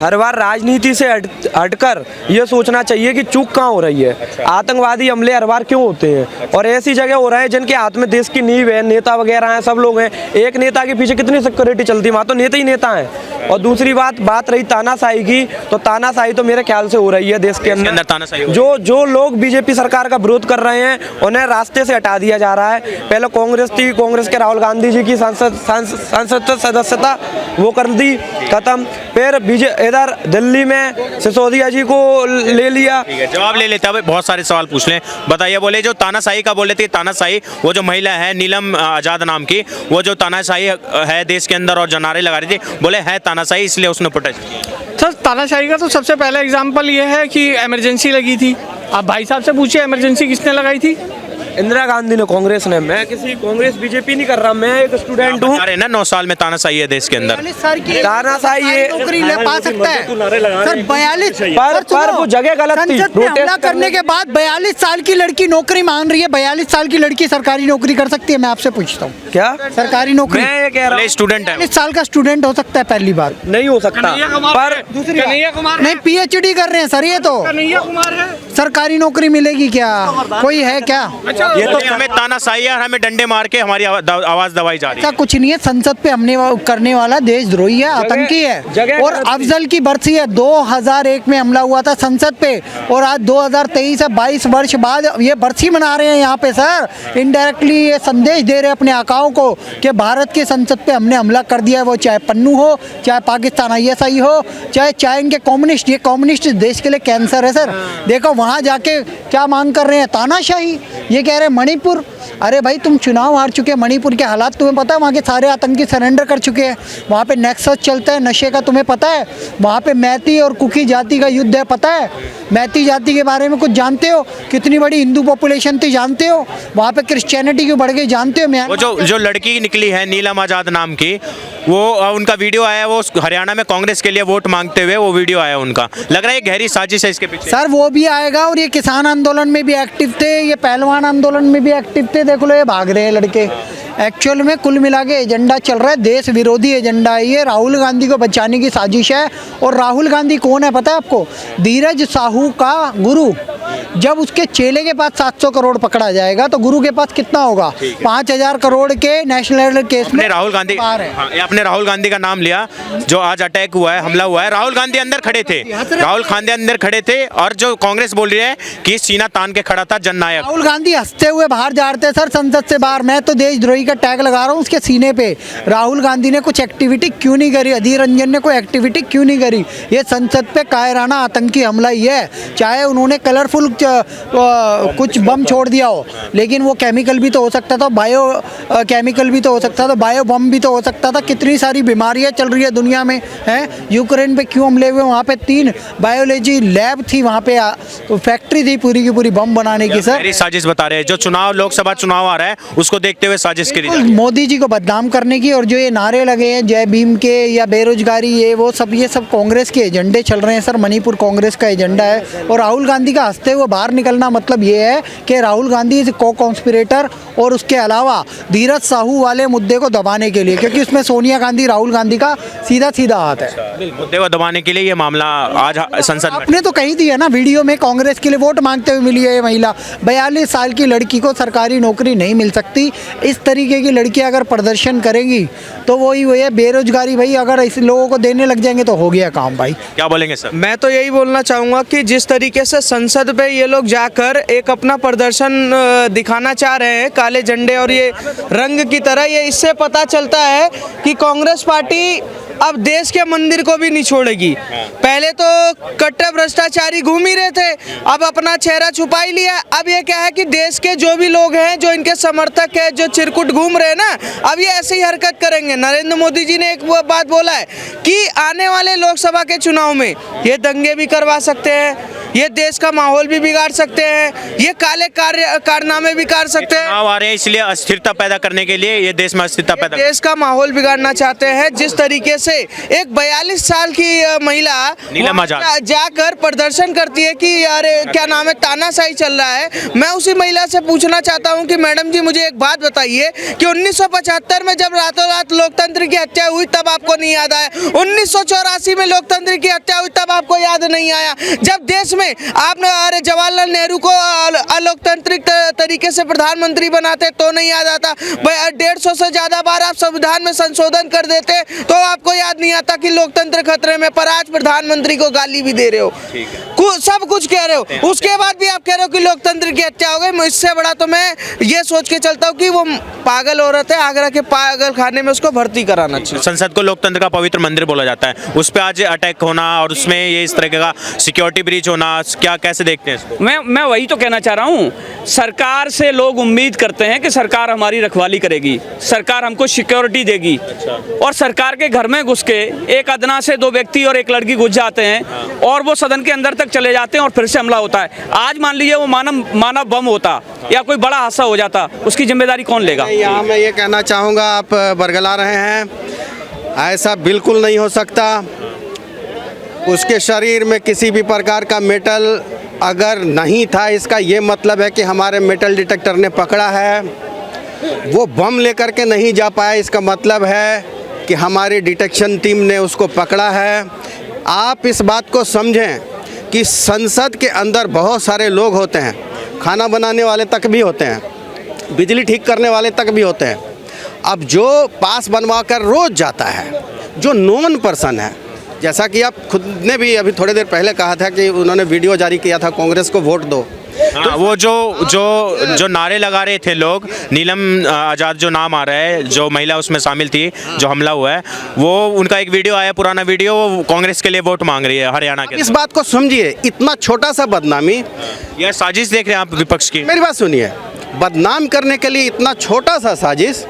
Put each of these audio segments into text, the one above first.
हर बार राजनीति से हटकर ये सोचना चाहिए कि चूक कहाँ हो रही है। आतंकवादी हमले हर बार क्यों होते हैं और ऐसी जगह हो रहे हैं जिनके हाथ में देश की नींव है, नेता वगैरह हैं, सब लोग हैं। एक नेता के पीछे कितनी सिक्योरिटी चलती है, वहाँ तो नेता ही नेता हैं। और दूसरी बात रही तानाशाही की, तो तानाशाही तो मेरे ख्याल से हो रही है देश के अंदर। तानाशाही जो लोग बीजेपी सरकार का विरोध कर रहे हैं उन्हें रास्ते से हटा दिया जा रहा है। पहले कांग्रेस थी, कांग्रेस के राहुल गांधी जी की संसद सदस्यता वो कर दी खत्म, फिर इधर दिल्ली में सिसोदिया जी को ले लिया। जवाब ले लेते हैं, बहुत सारे सवाल पूछ लें। बताइए, बोले जो तानाशाही का बोले थे, तानाशाही वो जो महिला है नीलम आजाद नाम की, वो जो तानाशाही है देश के अंदर और जो नारे लगा रही थी, बोले है तानाशाही इसलिए उसने प्रोटेस्ट किया। सर तानाशाही का तो सबसे पहला एग्जाम्पल ये है कि इमरजेंसी लगी थी। आप भाई साहब से पूछिए इमरजेंसी किसने लगाई थी? इंदिरा गांधी ने, कांग्रेस ने। मैं किसी कांग्रेस बीजेपी नहीं कर रहा, मैं एक स्टूडेंट हूँ। अरे ना 9 साल में तानाशाही है देश के अंदर। तानाशाही ये नौकरी ले पा सकता है सर। 42 पर वो जगह गलत थी। संसद में हमला करने के बाद 42 साल की लड़की नौकरी मांग रही है। 42 साल की लड़की सरकारी नौकरी कर सकती है? मैं आपसे पूछता हूँ, क्या सरकारी नौकरी? मैं ये कह रहा हूँ स्टूडेंट है, 42 साल का स्टूडेंट हो सकता है पहली बार? नहीं हो सकता। पर दूसरी नहीं, PhD कर रहे हैं सर। ये तो सरकारी नौकरी मिलेगी क्या? कोई है क्या? ये तो हमें तानाशाही है, हमें डंडे मार के हमारी आवाज दबाई जा रही है। ऐसा कुछ नहीं है। संसद पे हमने करने वाला देशद्रोही है, आतंकी है। और अफजल की बरसी है, 2001 में हमला हुआ था संसद पे, और आज 2023 है, 22 वर्ष बाद ये बरसी मना रहे हैं यहाँ पे सर। इनडायरेक्टली ये संदेश दे रहे हैं अपने आकाओं को कि भारत के संसद पे हमने हमला कर दिया है। वो चाहे पन्नू हो, चाहे पाकिस्तान ISI हो, चाहे इनके कम्युनिस्ट। ये कम्युनिस्ट देश के लिए कैंसर है सर। देखो वहाँ जाके क्या मांग कर रहे हैं, तानाशाही। ये कह रहे हैं मणिपुर। अरे भाई तुम चुनाव हार चुके हैं, मणिपुर के हालात तुम्हें पता है? वहाँ के सारे आतंकी सरेंडर कर चुके हैं। वहाँ पे नेक्सस चलता है नशे का, तुम्हें पता है? वहाँ पे मैती और कुकी जाति का युद्ध है, पता है? मैती जाति के बारे में कुछ जानते हो? कितनी बड़ी हिंदू पॉपुलेशन थी, जानते हो? वहाँ पे क्रिश्चियनिटी क्यों बढ़ गई, जानते हो? वो जो लड़की निकली है नीलम आजाद नाम की, वो उनका वीडियो आया, वो हरियाणा में कांग्रेस के लिए वोट मांगते हुए वो वीडियो आया उनका। लग रहा है गहरी साजिश है इसके पीछे। सर वो भी आएगा, और ये किसान आंदोलन में भी एक्टिव थे, ये पहलवान आंदोलन में भी एक्टिव थे। देख लो ये भाग रहे हैं लड़के। एक्चुअल में कुल मिला के एजेंडा चल रहा है, देश विरोधी एजेंडा है ये। राहुल गांधी को बचाने की साजिश है। और राहुल गांधी कौन है पता है आपको? धीरज साहू का गुरु। जब उसके चेले के पास 700 करोड़ पकड़ा जाएगा तो गुरु के पास कितना होगा? 5000 करोड़ के नेशनल केस में राहुल गांधी। आपने राहुल गांधी का नाम लिया, जो आज अटैक हुआ है, हमला हुआ है, राहुल गांधी अंदर खड़े थे। राहुल गांधी अंदर खड़े थे, और जो कांग्रेस बोल रही है कि सीना तान के खड़ा था जननायक। राहुल गांधी हंसते हुए बाहर जा रहे थे सर संसद से बाहर। मैं तो देशद्रोही का टैग लगा रहा हूँ उसके सीने पे। राहुल गांधी ने कुछ एक्टिविटी क्यों नहीं करी? अधीर रंजन ने कोई एक्टिविटी क्यों नहीं करी? ये संसद पे कायराना आतंकी हमला ही है। चाहे उन्होंने कलरफुल कुछ बम छोड़ दिया हो, लेकिन वो केमिकल भी तो हो सकता था, बायो केमिकल भी तो हो सकता था, बायो बम भी तो हो सकता था। कितनी सारी बीमारियां चल रही है दुनिया में हैं। यूक्रेन पे क्यों हमले हुए? वहाँ पे 3 बायोलॉजी लैब थी, वहाँ पे फैक्ट्री थी पूरी की पूरी बम बनाने की। सर साजिश बता रहे हैं, जो चुनाव लोकसभा चुनाव आ रहा है उसको देखते हुए साजिश करी। मोदी जी को बदनाम करने की, और जो ये नारे लगे हैं जय भीम के या बेरोजगारी, ये सब कांग्रेस के एजेंडे चल रहे हैं सर। मणिपुर कांग्रेस का एजेंडा है। और राहुल गांधी का हंसते हुए बाहर निकलना मतलब ये है कि राहुल गांधी इज को कॉन्स्पिरेटर, और उसके अलावा धीरज साहू वाले मुद्दे को दबाने के लिए, क्योंकि उसमें सोनिया गांधी राहुल गांधी का सीधा हाथ है। मुद्दे को दबाने के लिए ये मामला आज संसद में। आपने तो कही दिया ना वीडियो में, कांग्रेस के लिए वोट मांगते हुए मिली है ये महिला। 42 साल की लड़की को सरकारी नौकरी नहीं मिल सकती। इस तरीके की लड़कियां अगर प्रदर्शन करेंगी तो वही है बेरोजगारी। भाई अगर इस लोगों को देने लग जाएंगे तो हो गया काम। भाई क्या बोलेंगे सर? मैं तो यही बोलना चाहूँगा कि जिस तरीके से संसद पे ये लोग जाकर एक अपना प्रदर्शन दिखाना चाह रहे हैं काले झंडे और ये रंग की तरह, ये इससे पता चलता है कि कांग्रेस पार्टी अब देश के मंदिर को भी नहीं छोड़ेगी। पहले तो कट्टर भ्रष्टाचारी घूम ही रहे थे, अब अपना चेहरा छुपा ही लिया। अब ये क्या है कि देश के जो भी लोग हैं, जो इनके समर्थक हैं, जो चिरकुट घूम रहे हैं ना, अब ये ऐसे ही हरकत करेंगे। नरेंद्र मोदी जी ने एक बात बोला है कि आने वाले लोकसभा के चुनाव में ये दंगे भी करवा सकते हैं, ये देश का माहौल भी बिगाड़ सकते हैं, ये काले कारनामे भी कर सकते हैं। चुनाव आ रहे हैं इसलिए अस्थिरता पैदा करने के लिए ये देश में अस्थिरता पैदा देश का माहौल बिगाड़ना चाहते हैं। जिस तरीके से एक 42 साल की महिला नीलम आजाद जाकर प्रदर्शन करती है कि यार क्या नाम है, तानाशाही चल रहा है। मैं उसी महिला से पूछना चाहता हूं कि मैडम जी मुझे एक बात बताइए कि 1975 में जब रातों रात लोकतंत्र की हत्या हुई तब आपको नहीं याद आया? 1984 में लोकतंत्र की हत्या हुई तब आपको याद नहीं आया? जब देश में आपने अरे जवाहरलाल नेहरू को अलोकतांत्रिक तरीके से प्रधानमंत्री बनाते तो नहीं याद आता? 150 से ज्यादा बार आप संविधान में संशोधन कर देते तो आपको याद नहीं आता कि लोकतंत्र खतरे में? पर आज प्रधानमंत्री को गाली भी दे रहे हो, सब कुछ कह रहे हो, उसके बाद भी आप कह रहे हो कि लोकतंत्र की हत्या हो गई। इससे बड़ा तो मैं ये सोच के चलता हूँ कि वो पागल औरत है, आगरा के पागल खाने में उसको भर्ती कराना चाहिए। संसद को लोकतंत्र का पवित्र मंदिर बोला जाता है, उस पे आज अटैक होना और उसमें ये इस तरह का सिक्योरिटी ब्रीच होना, क्या कैसे देखते हैं इसको? मैं वही तो कहना चाह रहा हूँ, सरकार से लोग उम्मीद करते हैं कि सरकार हमारी रखवाली करेगी, सरकार हमको सिक्योरिटी देगी। और सरकार के घर में घुस के एक अदना से 2 व्यक्ति और एक लड़की घुस जाते हैं और वो सदन के अंदर तक चले जाते हैं और फिर से हमला होता है। आज मान लीजिए वो मानव बम होता या कोई बड़ा हादसा हो जाता, उसकी जिम्मेदारी कौन लेगा? यहाँ मैं ये कहना चाहूँगा, आप बरगला रहे हैं, ऐसा बिल्कुल नहीं हो सकता। उसके शरीर में किसी भी प्रकार का मेटल अगर नहीं था, इसका ये मतलब है कि हमारे मेटल डिटेक्टर ने पकड़ा है। वो बम लेकर के नहीं जा पाया, इसका मतलब है कि हमारी डिटेक्शन टीम ने उसको पकड़ा है। आप इस बात को समझें कि संसद के अंदर बहुत सारे लोग होते हैं, खाना बनाने वाले तक भी होते हैं, बिजली ठीक करने वाले तक भी होते हैं। अब जो पास बनवा कर रोज़ जाता है, जो नॉन पर्सन है, जैसा कि आप खुद ने भी अभी थोड़ी देर पहले कहा था कि उन्होंने वीडियो जारी किया था, कांग्रेस को वोट दो। हाँ, वो जो नारे लगा रहे थे लोग, नीलम आजाद जो नाम आ रहा है, जो महिला उसमें शामिल थी, जो हमला हुआ है, वो उनका एक वीडियो आया, पुराना वीडियो, वो कांग्रेस के लिए वोट मांग रही है हरियाणा के। इस बात को समझिए, इतना छोटा सा बदनामी, यह साजिश देख रहे हैं आप विपक्ष की? मेरी बात सुनिए, बदनाम करने के लिए इतना छोटा सा साजिश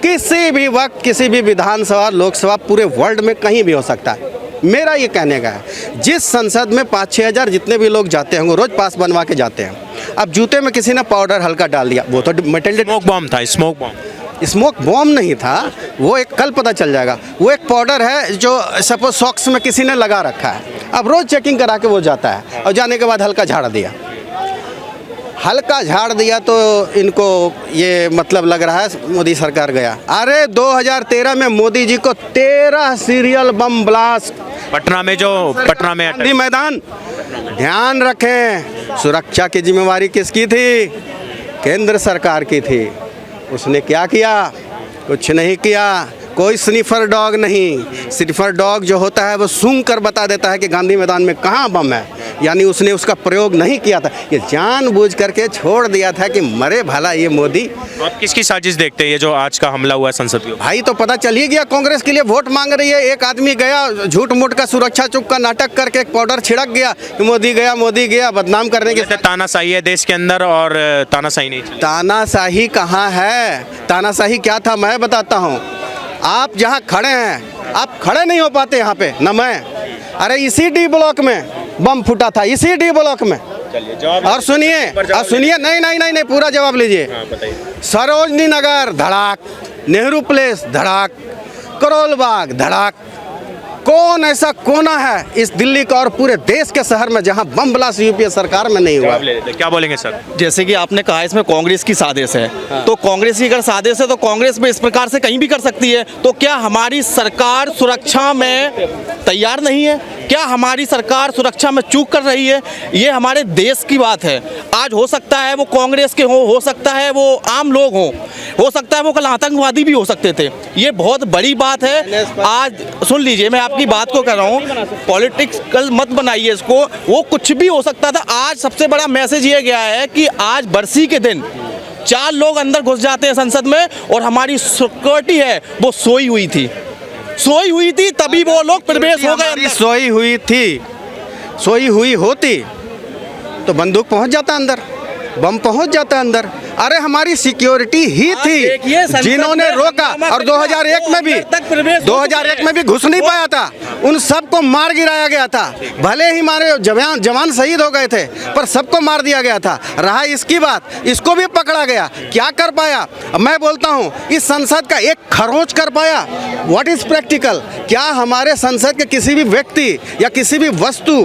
किसी भी वक्त, किसी भी विधानसभा, लोकसभा, पूरे वर्ल्ड में कहीं भी हो सकता है। मेरा ये कहने का है, जिस संसद में 5-6 हज़ार जितने भी लोग जाते होंगे, रोज पास बनवा के जाते हैं। अब जूते में किसी ने पाउडर हल्का डाल दिया, वो तो मेटल स्मोक बॉम्ब था, स्मोक बॉम्ब। स्मोक बॉम्ब नहीं था वो, एक कल पता चल जाएगा। वो एक पाउडर है जो सपोज सॉक्स में किसी ने लगा रखा है। अब रोज चेकिंग करा के वो जाता है और जाने के बाद हल्का झाड़ दिया, हल्का झाड़ दिया तो इनको ये मतलब लग रहा है मोदी सरकार गया। अरे 2013 में मोदी जी को 13 सीरियल बम ब्लास्ट पटना में गांधी मैदान। ध्यान रखें, सुरक्षा की जिम्मेवारी किसकी थी? केंद्र सरकार की थी। उसने क्या किया? कुछ नहीं किया। कोई स्निफर डॉग नहीं। स्निफर डॉग जो होता है वो सूंघ कर बता देता है कि गांधी मैदान में कहाँ बम है, यानी उसने उसका प्रयोग नहीं किया था। ये जानबूझ करके छोड़ दिया था कि मरे भला ये मोदी। आप किसकी साजिश देखते हैं ये जो आज का हमला हुआ है संसद के? भाई तो पता चल ही गया, कांग्रेस के लिए वोट मांग रही है। एक आदमी गया झूठ मूठ का सुरक्षा चुप का नाटक करके एक पाउडर छिड़क गया कि मोदी गया बदनाम करने के। तानाशाही है देश के अंदर और तानाशाही नहीं। तानाशाही कहाँ है? तानाशाही क्या था मैं बताता हूँ। आप जहाँ खड़े हैं, आप खड़े नहीं हो पाते यहाँ पे न मैं। अरे इसी डी ब्लॉक में बम फूटा था, इसी डी ब्लॉक में। और सुनिए नहीं पूरा जवाब लीजिए। सरोजनी नगर धड़ाक, नेहरू प्लेस धड़ाक, करोल बाग धड़ाक। कौन ऐसा कोना है इस दिल्ली का और पूरे देश के शहर में जहां बम ब्लास्ट यूपीए सरकार में नहीं हुआ? क्या बोलेंगे सर? जैसे कि आपने कहा इसमें कांग्रेस की साजिश है। हाँ। तो कांग्रेस की अगर साजिश है तो कांग्रेस में इस प्रकार से कहीं भी कर सकती है। तो क्या हमारी सरकार सुरक्षा में तैयार नहीं है? क्या हमारी सरकार सुरक्षा में चूक कर रही है? ये हमारे देश की बात है। आज हो सकता है वो कांग्रेस के हो सकता है वो आम लोग हो सकता है वो कल आतंकवादी भी हो सकते थे। ये बहुत बड़ी बात है। आज सुन लीजिए, मैं आपकी बात को कर रहा हूँ, पॉलिटिकल मत बनाइए इसको। वो कुछ भी हो सकता था। आज सबसे बड़ा मैसेज ये गया है कि आज बरसी के दिन 4 लोग अंदर घुस जाते हैं संसद में और हमारी सिक्योरिटी है वो सोई हुई थी तभी वो लोग प्रवेश हो गए। सोई हुई होती तो बंदूक पहुंच जाता अंदर, बम पहुंच जाता अंदर। अरे हमारी सिक्योरिटी ही थी जिन्होंने रोका, और 2001 में भी 2001 में भी घुस नहीं पाया था, उन सबको मार गिराया गया था। भले ही हमारे जवान शहीद हो गए थे पर सबको मार दिया गया था। रहा इसकी बात, इसको भी पकड़ा गया, क्या कर पाया? मैं बोलता हूँ इस संसद का एक खरोंच कर पाया? What is practical? क्या हमारे संसद के किसी भी व्यक्ति या किसी भी वस्तु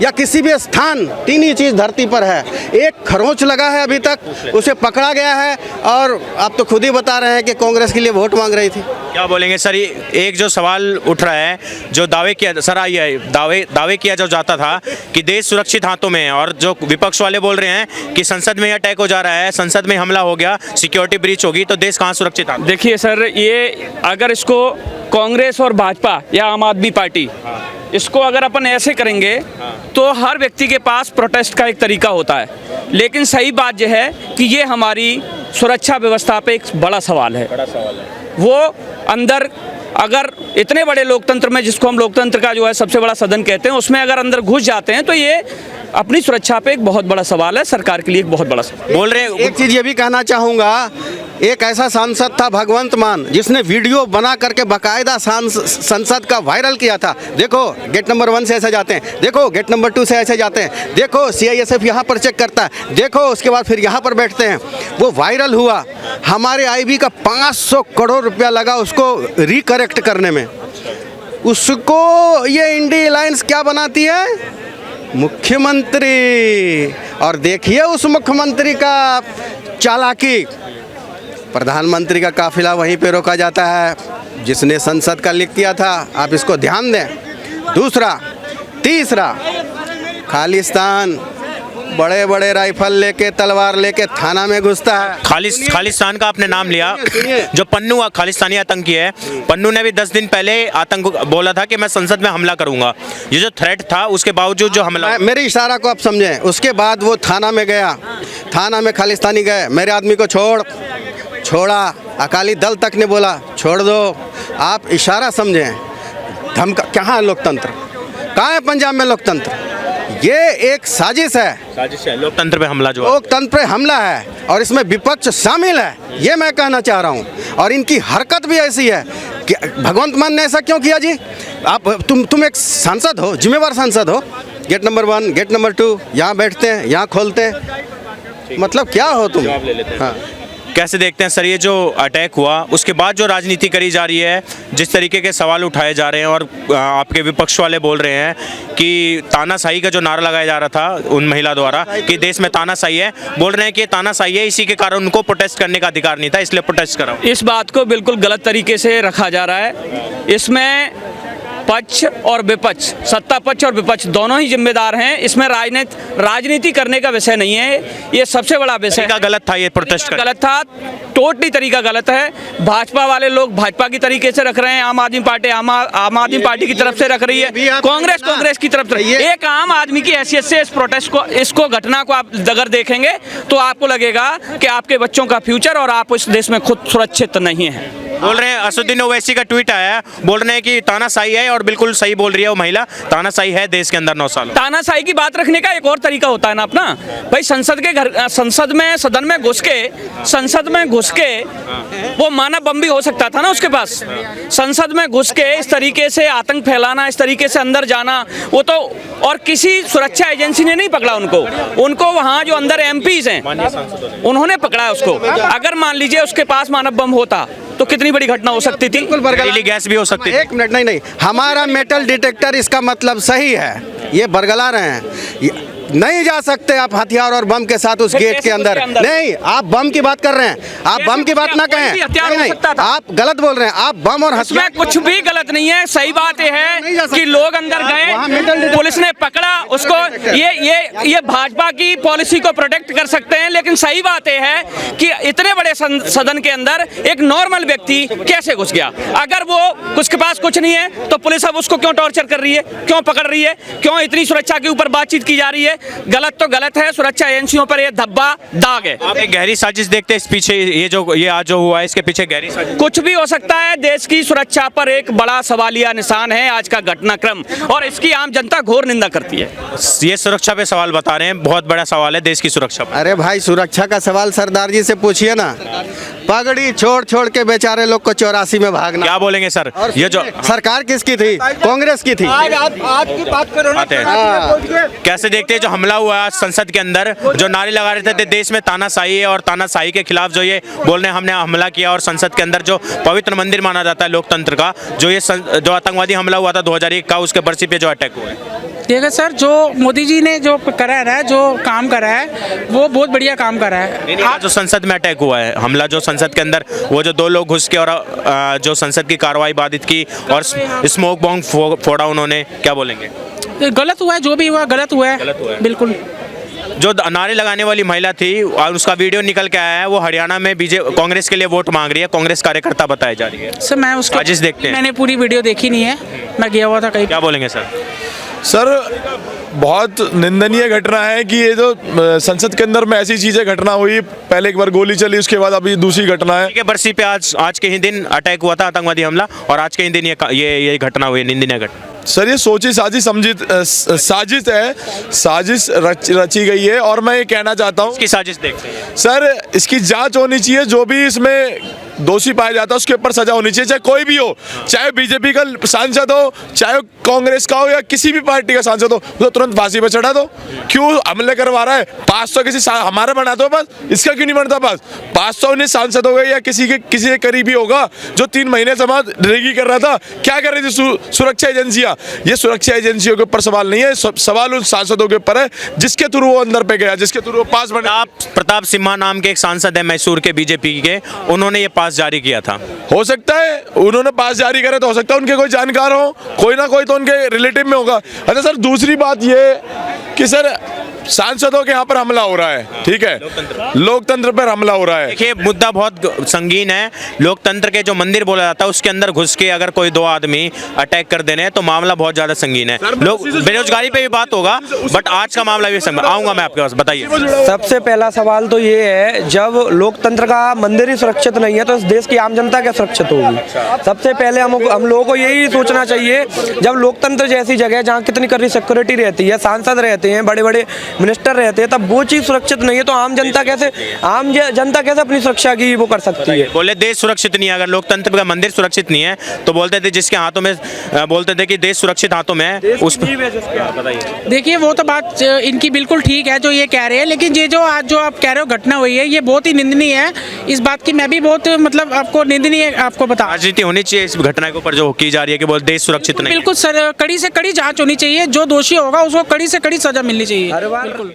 या किसी भी स्थान, तीन ही चीज धरती पर है, एक खरोंच लगा है अभी तक, उसे पकड़ा गया है। और आप तो खुद ही बता रहे हैं कि कांग्रेस के लिए वोट मांग रही थी। क्या बोलेंगे सर? एक जो सवाल उठ रहा है, जो दावे किया सर आइए दावे किया जो जाता था कि देश सुरक्षित हाथों में है, और जो विपक्ष वाले बोल रहे हैं कि संसद में अटैक हो जा रहा है, संसद में हमला हो गया, सिक्योरिटी ब्रीच होगी, तो देश कहाँ सुरक्षित है? देखिए सर, ये अगर इसको कांग्रेस और भाजपा या आम आदमी पार्टी इसको अगर अपन ऐसे करेंगे तो हर व्यक्ति के पास प्रोटेस्ट का एक तरीका होता है, लेकिन सही बात यह है कि ये हमारी सुरक्षा व्यवस्था पे एक बड़ा सवाल है। वो अंदर अगर इतने बड़े लोकतंत्र में, जिसको हम लोकतंत्र का जो है सबसे बड़ा सदन कहते हैं, उसमें अगर अंदर घुस जाते हैं तो ये अपनी सुरक्षा पे एक बहुत बड़ा सवाल है, सरकार के लिए एक बहुत बड़ा सवाल। बोल रहे हैं एक चीज ये भी कहना चाहूंगा, एक ऐसा सांसद था भगवंत मान, जिसने वीडियो बना करके बाकायदा संसद का वायरल किया था। देखो गेट नंबर 1 से ऐसे जाते हैं, देखो गेट नंबर 2 से ऐसे जाते हैं, देखो CISF यहाँ पर चेक करता है, देखो उसके बाद फिर यहाँ पर बैठते हैं। वो वायरल हुआ, हमारे IB का 500 करोड़ रुपया लगा उसको रिकरेक्ट करने में। उसको ये इंडी अलायंस क्या बनाती है? मुख्यमंत्री। और देखिए उस मुख्यमंत्री का चालाकी, प्रधानमंत्री का काफिला वहीं पे रोका जाता है जिसने संसद का लीक किया था। आप इसको ध्यान दें। दूसरा, तीसरा, खालिस्तान बड़े बड़े राइफल लेके, तलवार लेके थाना में घुसता है। खालिस्तान का आपने नाम लिया, जो पन्नू खालिस्तानी आतंकी है, पन्नू ने भी 10 दिन पहले आतंक बोला था कि मैं संसद में हमला करूंगा। ये जो थ्रेट था, उसके बावजूद जो हमला, मेरे इशारा को आप समझें, उसके बाद वो थाना में गया, थाना में खालिस्तानी गए, मेरे आदमी को छोड़ा, अकाली दल तक ने बोला छोड़ दो। आप इशारा समझें, धमका, कहाँ लोकतंत्र? कहाँ है पंजाब में लोकतंत्र? ये एक साजिश है, लोकतंत्र पे हमला, जो लोकतंत्र पे हमला है, और इसमें विपक्ष शामिल है, ये मैं कहना चाह रहा हूँ। और इनकी हरकत भी ऐसी है कि भगवंत मान ने ऐसा क्यों किया जी? आप तुम एक सांसद हो, जिम्मेवार सांसद हो, गेट नंबर 1, गेट नंबर 2 यहाँ बैठते हैं, यहाँ खोलते हैं, मतलब क्या हो तुम? हाँ। कैसे देखते हैं सर ये जो अटैक हुआ, उसके बाद जो राजनीति करी जा रही है, जिस तरीके के सवाल उठाए जा रहे हैं, और आपके विपक्ष वाले बोल रहे हैं कि तानाशाही का जो नारा लगाया जा रहा था उन महिला द्वारा कि देश में तानाशाही है, बोल रहे हैं कि तानाशाही है, इसी के कारण उनको प्रोटेस्ट करने का अधिकार नहीं था, इसलिए प्रोटेस्ट करा। इस बात को बिल्कुल गलत तरीके से रखा जा रहा है। इसमें पक्ष और विपक्ष, सत्ता पक्ष और विपक्ष दोनों ही जिम्मेदार हैं। इसमें राजनीति करने का विषय नहीं है, ये सबसे बड़ा विषय है। गलत था, ये प्रोटेस्ट गलत था, टोटली तरीका गलत है। भाजपा वाले लोग भाजपा की तरीके से रख रहे हैं, आम आदमी पार्टी आम आदमी पार्टी की तरफ से रख रही है, कांग्रेस की तरफ से। एक आम आदमी की हैसियत से इस प्रोटेस्ट को, इसको घटना को आप अगर देखेंगे तो आपको लगेगा कि आपके बच्चों का फ्यूचर और आप इस देश में खुद सुरक्षित नहीं है। बोल रहे हैं असदुद्दीन ओवैसी का ट्वीट आया, बोल रहे हैं कि तानाशाही है, और बिल्कुल सही बोल रही है वो महिला, तानाशाही है देश के अंदर 9 साल। तानाशाही की बात रखने का एक और तरीका होता है ना अपना भाई, संसद में सदन में घुस के वो मानव बम भी हो सकता था ना उसके पास। संसद में घुस के इस तरीके से आतंक फैलाना, इस तरीके से अंदर जाना, वो तो, और किसी सुरक्षा एजेंसी ने नहीं पकड़ा उनको वहाँ जो अंदर MPs हैं उन्होंने पकड़ा है उसको। अगर मान लीजिए उसके पास मानव बम होता तो कितनी बड़ी घटना हो सकती थी, जहरीली गैस भी हो सकती थी। एक मिनट, नहीं, हमारा मेटल डिटेक्टर इसका मतलब सही है, ये बरगला रहे हैं, नहीं जा सकते आप हथियार और बम के साथ उस गेट के अंदर। नहीं, आप बम की बात कर रहे हैं, आप बम की बात ना कहें, नहीं, आप गलत बोल रहे हैं, आप बम और हथियार, कुछ भी गलत नहीं है। सही बात यह है कि लोग अंदर गए, पुलिस ने पकड़ा उसको, ये भाजपा की पॉलिसी को प्रोटेक्ट कर सकते हैं, लेकिन सही बात यह है कि इतने बड़े सदन के अंदर एक नॉर्मल व्यक्ति कैसे घुस गया? अगर वो उसके पास कुछ नहीं है तो पुलिस अब उसको क्यों टॉर्चर कर रही है, क्यों पकड़ रही है, क्यों इतनी सुरक्षा के ऊपर बातचीत की जा रही है? गलत तो गलत है, सुरक्षा एजेंसियों पर ये धब्बा दाग है। आप एक गहरी साजिश देखते हैं इस पीछे, ये आज जो हुआ है इसके पीछे गहरी साजिश? कुछ भी हो सकता है, देश की सुरक्षा पर एक बड़ा सवालिया निशान है आज का घटनाक्रम, और इसकी आम जनता घोर निंदा करती है। ये सुरक्षा पे सवाल बता रहे हैं, बहुत बड़ा सवाल है देश की सुरक्षा पर। अरे भाई, सुरक्षा का सवाल सरदार जी से पूछिए ना। पगड़ी छोड़ छोड़ के बेचारे लोग को 84 में भागना। क्या बोलेंगे सर? और ये जो सरकार किसकी थी? कांग्रेस की थी। आज की बात करो ना। आते हैं। कैसे देखते हैं जो हमला हुआ आज संसद के अंदर, जो नारे लगा रहे थे देश में तानाशाही है, और तानाशाही के खिलाफ जो ये बोल रहे हैं हमने हमला किया, और संसद के अंदर जो पवित्र मंदिर माना जाता है लोकतंत्र का, जो आतंकवादी हमला हुआ था 2001 का, उसके बरसी पे जो अटैक हुआ है। देखिए सर, जो मोदी जी ने जो करा है ना, जो काम करा है वो बहुत बढ़िया काम करा है। आज जो संसद में अटैक हुआ है, हमला जो संसद के अंदर, वो जो 2 लोग घुस के और जो संसद की कार्रवाई बाधित की और स्मोक बॉम्ब फोड़ा उन्होंने, क्या बोलेंगे? गलत हुआ है, जो भी हुआ गलत हुआ है, बिल्कुल। जो नारे लगाने वाली महिला थी और उसका वीडियो निकल के आया है, वो हरियाणा में कांग्रेस के लिए वोट मांग रही है, कांग्रेस कार्यकर्ता बताई जा रही है। सर मैं उसको साजिश देखते हैं। मैंने पूरी वीडियो देखी नहीं है, मैं गया हुआ था कहीं। क्या बोलेंगे सर? सर, बहुत निंदनीय घटना है कि ये जो संसद के अंदर में ऐसी चीजें घटना हुई, पहले एक बार गोली चली, उसके बाद अभी दूसरी घटना है। बरसी पे आज के ही दिन अटैक हुआ था, आतंकवादी हमला, और आज के ही दिन ये घटना हुई, निंदनीय घटना। सर, ये सोची साजिश साजिश है, साजिश रची गई है, और मैं ये कहना चाहता हूँ इसकी साजिश देखते हैं सर, इसकी जांच होनी चाहिए। जो भी इसमें दोषी पाया जाता है उसके ऊपर सजा होनी चाहिए, चाहे कोई भी हो, चाहे बीजेपी का सांसद हो, चाहे कांग्रेस का हो, या किसी भी पार्टी का सांसद हो, तो तुरंत फांसी पे चढ़ा दो। क्यों हमले करवा रहा है? 500 किसी हमारा बना दो बस, इसका क्यों नहीं बनता पास? 519 सांसद हो गए, या किसी के करीबी होगा जो 3 महीने समाज रेगी कर रहा था, क्या कर रही थी सुरक्षा एजेंसियां? ये सुरक्षा एजेंसियों के ऊपर सवाल नहीं है, सवाल उन सांसदों के ऊपर है जिसके थ्रू वो अंदर पे गया, जिसके थ्रू वो पास बने। प्रताप सिम्हा नाम के एक सांसद है मैसूर के बीजेपी के, उन्होंने ये पास जारी किया था। हो सकता है उन्होंने पास जारी करे, तो हो सकता है उनके कोई जानकार हो, कोई ना कोई तो उनके रिलेटिव में होगा। अच्छा सर, दूसरी बात ये कि सर सांसदों के यहाँ पर हमला हो रहा है, ठीक है, लोकतंत्र पर हमला हो रहा है। देखिए, मुद्दा बहुत संगीन है। लोकतंत्र के जो मंदिर बोला जाता है उसके अंदर घुस के अगर कोई 2 आदमी अटैक कर देने तो मामला बहुत ज्यादा संगीन है। लोग बेरोजगारी पे भी बात होगा, बट आज का मामला भी आऊंगा मैं आपके पास, बताइए। सबसे पहला सवाल तो ये है, जब लोकतंत्र का मंदिर ही सुरक्षित नहीं है तो इस देश की आम जनता क्या सुरक्षित होगी? सबसे पहले हम लोगों को यही सोचना चाहिए, जब लोकतंत्र जैसी जगह जहाँ कितनी कड़ी सिक्योरिटी रहती है, सांसद रहते हैं, बड़े बड़े मिनिस्टर रहते हैं, तब वो चीज सुरक्षित नहीं है तो आम जनता कैसे अपनी सुरक्षा की वो कर सकती है? बोले देश सुरक्षित नहीं है, अगर लोकतंत्र का मंदिर सुरक्षित नहीं है तो बोलते थे जिसके हाथों में, बोलते थे कि देश सुरक्षित हाथों में है, उस बताइए। देखिए, वो तो बात इनकी बिल्कुल ठीक है जो ये कह रहे हैं, लेकिन ये जो आज जो आप कह रहे हो घटना हुई है, ये बहुत ही निंदनीय है। इस बात की मैं भी बहुत मतलब आपको निंदनीय आपको बता। राजनीति होनी चाहिए इस घटना के ऊपर जो की जा रही है कि बोल देश सुरक्षित नहीं। बिल्कुल सर, कड़ी से कड़ी जांच होनी चाहिए, जो दोषी होगा उसको कड़ी से कड़ी सजा मिलनी चाहिए। बिल्कुल।